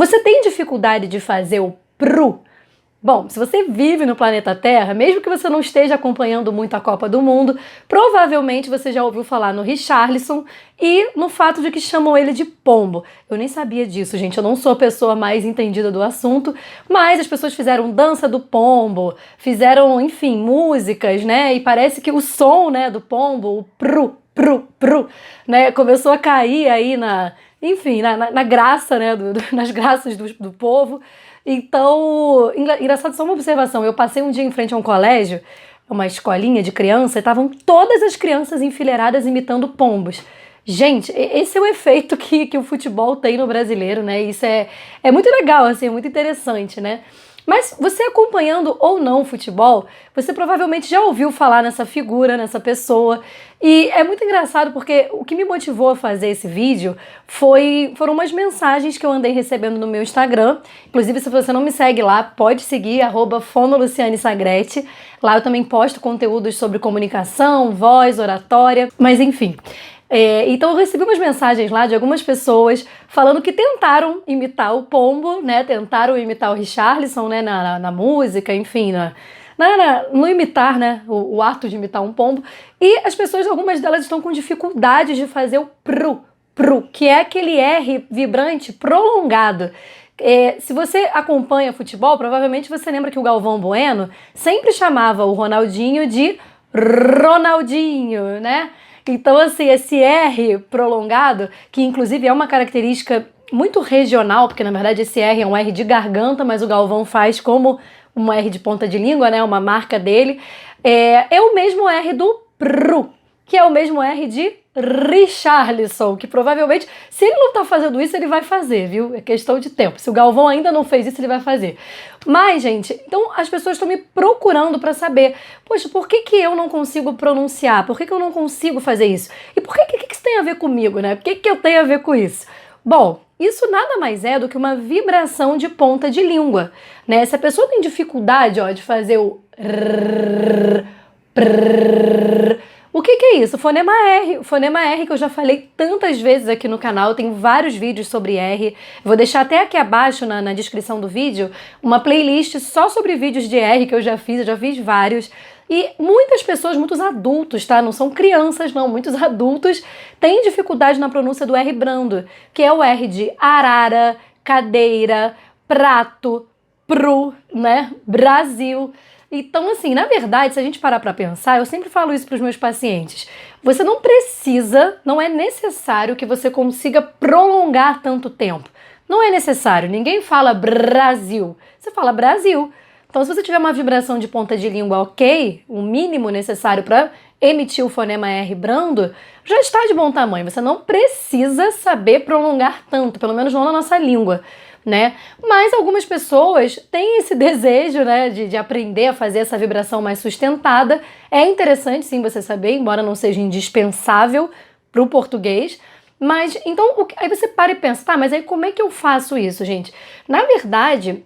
Você tem dificuldade de fazer o pru? Bom, se você vive no planeta Terra, mesmo que você não esteja acompanhando muito a Copa do Mundo, provavelmente você já ouviu falar no Richarlison e no fato de que chamam ele de pombo. Eu nem sabia disso, gente, eu não sou a pessoa mais entendida do assunto, mas as pessoas fizeram dança do pombo, fizeram, enfim, músicas, né? E parece que o som, né, do pombo, o pru, pru, pru, né, começou a cair aí na graça, né, nas graças do povo. Então, engraçado, só uma observação, eu passei um dia em frente a um colégio, uma escolinha de criança, e estavam todas as crianças enfileiradas imitando pombos. Gente, esse é o efeito que o futebol tem no brasileiro, né? Isso é muito legal, assim, é muito interessante, né? Mas você acompanhando ou não o futebol, você provavelmente já ouviu falar nessa figura, nessa pessoa. E é muito engraçado porque o que me motivou a fazer esse vídeo foram umas mensagens que eu andei recebendo no meu Instagram. Inclusive, se você não me segue lá, pode seguir, @fonolucianesagrete. Lá eu também posto conteúdos sobre comunicação, voz, oratória, mas enfim. Então eu recebi umas mensagens lá de algumas pessoas falando que tentaram imitar o pombo, né? Tentaram imitar o Richarlison, né? Na música, enfim, no imitar, né? O ato de imitar um pombo. E as pessoas, algumas delas estão com dificuldade de fazer o pru, que é aquele R vibrante prolongado. Se você acompanha futebol, provavelmente você lembra que o Galvão Bueno sempre chamava o Ronaldinho de Ronaldinho, né? Então, assim, esse R prolongado, que inclusive é uma característica muito regional, porque na verdade esse R é um R de garganta, mas o Galvão faz como um R de ponta de língua, né? Uma marca dele. É o mesmo R do pru, que é o mesmo R de Richarlison, que provavelmente, se ele não tá fazendo isso, ele vai fazer, viu? É questão de tempo. Se o Galvão ainda não fez isso, ele vai fazer. Mas, gente, então as pessoas estão me procurando para saber, poxa, por que eu não consigo pronunciar? Por que eu não consigo fazer isso? E por que isso tem a ver comigo, né? Por que eu tenho a ver com isso? Bom, isso nada mais é do que uma vibração de ponta de língua, né? Se a pessoa tem dificuldade, ó, de fazer o rrr, prrr, o que é isso? Fonema R. O fonema R que eu já falei tantas vezes aqui no canal, tem vários vídeos sobre R. Vou deixar até aqui abaixo na descrição do vídeo uma playlist só sobre vídeos de R que eu já fiz vários. E muitas pessoas, muitos adultos, tá? Não são crianças, não, muitos adultos têm dificuldade na pronúncia do R brando, que é o R de arara, cadeira, prato, pru, né? Brasil. Então, assim, na verdade, se a gente parar pra pensar, eu sempre falo isso pros meus pacientes, você não precisa, não é necessário que você consiga prolongar tanto tempo. Não é necessário, ninguém fala Brasil, você fala Brasil. Então, se você tiver uma vibração de ponta de língua ok, o mínimo necessário para emitir o fonema R brando, já está de bom tamanho. Você não precisa saber prolongar tanto, pelo menos não na nossa língua, né? Mas algumas pessoas têm esse desejo, né, de aprender a fazer essa vibração mais sustentada. É interessante, sim, você saber, embora não seja indispensável para o português. Mas, então, aí você para e pensa, tá, mas aí como é que eu faço isso, gente? Na verdade,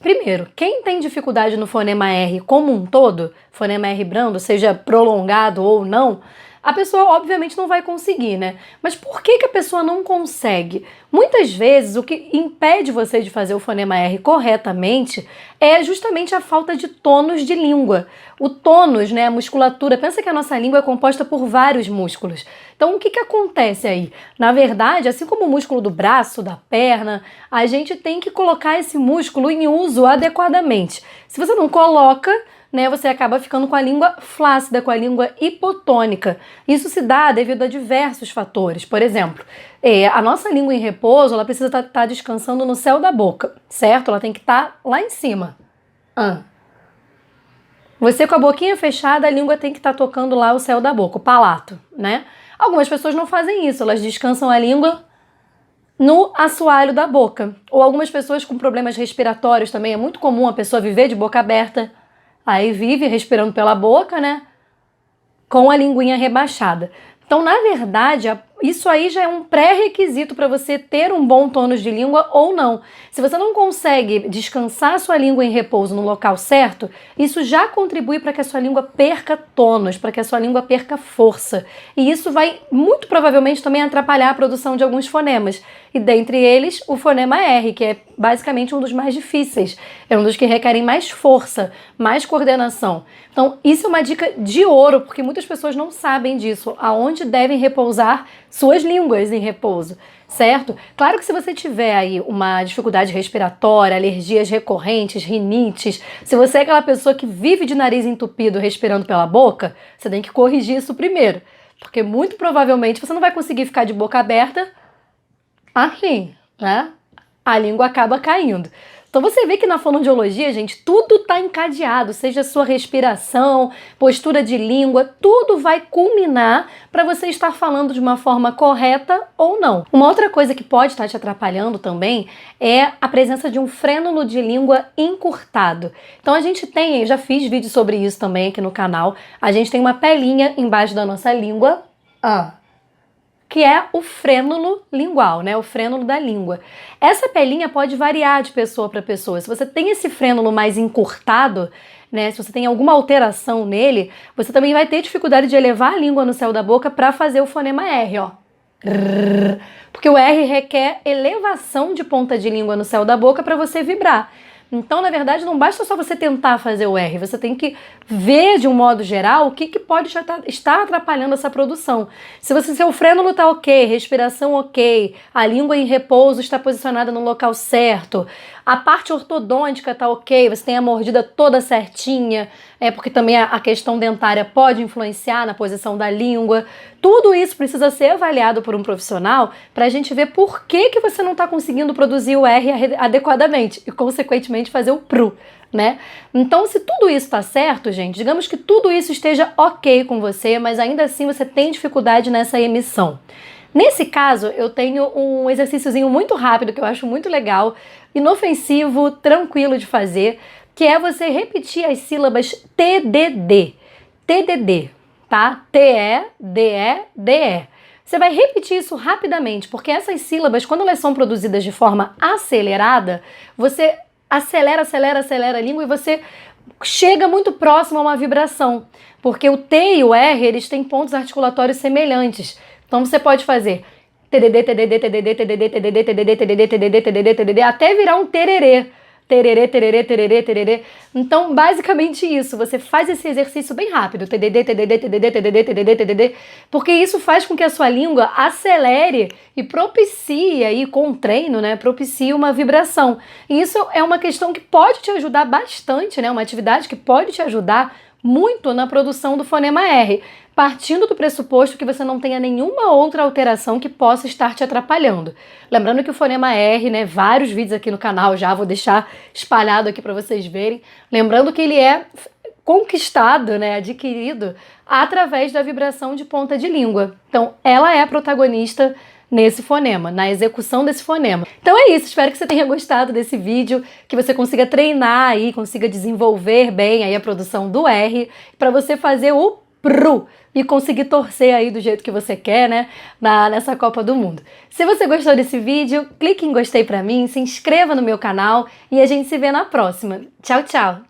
primeiro, quem tem dificuldade no fonema R como um todo, fonema R brando, seja prolongado ou não, a pessoa obviamente não vai conseguir, né? Mas por que a pessoa não consegue? Muitas vezes o que impede você de fazer o fonema R corretamente é justamente a falta de tônus de língua. O tônus, né, a musculatura, pensa que a nossa língua é composta por vários músculos. Então o que acontece aí? Na verdade, assim como o músculo do braço, da perna, a gente tem que colocar esse músculo em uso adequadamente. Se você não coloca, né, você acaba ficando com a língua flácida, com a língua hipotônica. Isso se dá devido a diversos fatores. Por exemplo, a nossa língua em repouso, ela precisa estar descansando no céu da boca, certo? Ela tem que estar lá em cima. Você com a boquinha fechada, a língua tem que estar tocando lá o céu da boca, o palato, né? Algumas pessoas não fazem isso, elas descansam a língua no assoalho da boca. Ou algumas pessoas com problemas respiratórios também, é muito comum a pessoa viver de boca aberta, aí vive respirando pela boca, né? Com a linguinha rebaixada. Então, na verdade, isso aí já é um pré-requisito para você ter um bom tônus de língua ou não. Se você não consegue descansar a sua língua em repouso no local certo, isso já contribui para que a sua língua perca tônus, para que a sua língua perca força. E isso vai, muito provavelmente, também atrapalhar a produção de alguns fonemas. e dentre eles o fonema R, que é basicamente um dos mais difíceis, é um dos que requerem mais força, mais coordenação. Então isso é uma dica de ouro, porque muitas pessoas não sabem disso, aonde devem repousar suas línguas em repouso, certo? Claro que se você tiver aí uma dificuldade respiratória, alergias recorrentes, rinites, se você é aquela pessoa que vive de nariz entupido respirando pela boca, você tem que corrigir isso primeiro, porque muito provavelmente você não vai conseguir ficar de boca aberta assim, né? A língua acaba caindo. Então você vê que na fonoaudiologia, gente, tudo está encadeado, seja a sua respiração, postura de língua, tudo vai culminar para você estar falando de uma forma correta ou não. Uma outra coisa que pode estar te atrapalhando também é a presença de um frênulo de língua encurtado. Então a gente tem, eu já fiz vídeo sobre isso também aqui no canal, a gente tem uma pelinha embaixo da nossa língua, que é o frênulo lingual, né? O frênulo da língua. Essa pelinha pode variar de pessoa para pessoa. Se você tem esse frênulo mais encurtado, né? Se você tem alguma alteração nele, você também vai ter dificuldade de elevar a língua no céu da boca para fazer o fonema R, ó. Porque o R requer elevação de ponta de língua no céu da boca para você vibrar. Então, na verdade, não basta só você tentar fazer o R, você tem que ver de um modo geral o que pode estar atrapalhando essa produção. Se seu frênulo está ok, respiração ok, a língua em repouso está posicionada no local certo, a parte ortodôntica está ok, você tem a mordida toda certinha, porque também a questão dentária pode influenciar na posição da língua. Tudo isso precisa ser avaliado por um profissional para a gente ver por que você não está conseguindo produzir o R adequadamente e, consequentemente, fazer o PRU, né? Então, se tudo isso está certo, gente, digamos que tudo isso esteja ok com você, mas ainda assim você tem dificuldade nessa emissão. Nesse caso, eu tenho um exercíciozinho muito rápido que eu acho muito legal, inofensivo, tranquilo de fazer, que é você repetir as sílabas TDD. TDD, tá? T-E-D-E-D-E. Você vai repetir isso rapidamente, porque essas sílabas, quando elas são produzidas de forma acelerada, você acelera a língua e você chega muito próximo a uma vibração, porque o T e o R, eles têm pontos articulatórios semelhantes. Então você pode fazer TDD, TDD, TDD, TDD, TDD, TDD, TDD, TDD, TDD, TDD, até virar um tererê. Tererê, tererê, tererê, tererê. Então, basicamente isso, você faz esse exercício bem rápido, TDD, TDD, TDD, TDD, TDD, TDD, porque isso faz com que a sua língua acelere e propicie aí, com o treino, né, propicie uma vibração. E isso é uma questão que pode te ajudar bastante, né, uma atividade que pode te ajudar muito na produção do fonema R, partindo do pressuposto que você não tenha nenhuma outra alteração que possa estar te atrapalhando. Lembrando que o fonema R, né, vários vídeos aqui no canal já, vou deixar espalhado aqui para vocês verem. Lembrando que ele é conquistado, né, adquirido através da vibração de ponta de língua. Então, ela é a protagonista nesse fonema, na execução desse fonema. Então é isso, espero que você tenha gostado desse vídeo, que você consiga treinar aí, consiga desenvolver bem aí a produção do R, para você fazer o PRU e conseguir torcer aí do jeito que você quer, né, nessa Copa do Mundo. Se você gostou desse vídeo, clique em gostei pra mim, se inscreva no meu canal e a gente se vê na próxima. Tchau, tchau!